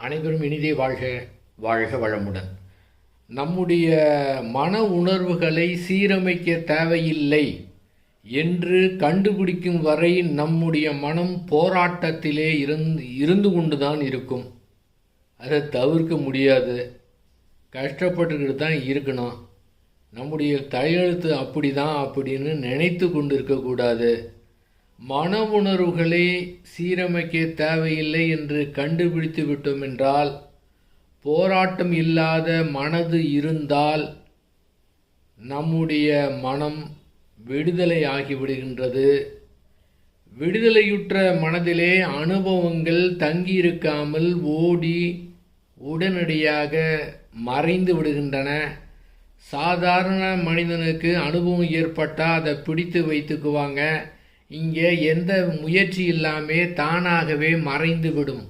அனைவரும் இனிதே வாழ்க, வாழ்க வளமுடன். நம்முடைய மன உணர்வுகளை சீரமைக்க தேவையில்லை என்று கண்டுபிடிக்கும் வரை நம்முடைய மனம் போராட்டத்திலே இருந்து கொண்டுதான் இருக்கும். அதை தவிர்க்க முடியாது. கஷ்டப்பட்டுக்கிட்டு தான் இருக்கணும். நம்முடைய தலையெழுத்து அப்படி தான் அப்படின்னு நினைத்து கொண்டு இருக்கக்கூடாது. மன உணர்வுகளை சீரமைக்க தேவையில்லை என்று கண்டுபிடித்து விட்டோம் என்றால், போராட்டம் இல்லாத மனது இருந்தால் நம்முடைய மனம் விடுதலை ஆகிவிடுகின்றது. விடுதலையுற்ற மனதிலே அனுபவங்கள் தங்கியிருக்காமல் ஓடி உடனடியாக மறைந்து விடுகின்றன. சாதாரண மனிதனுக்கு அனுபவம் ஏற்பட்டால் அதை பிடித்து வைத்துக்குவாங்க. இங்கே எந்த முயற்சி இல்லாமல் தானாகவே மறைந்து விடும்.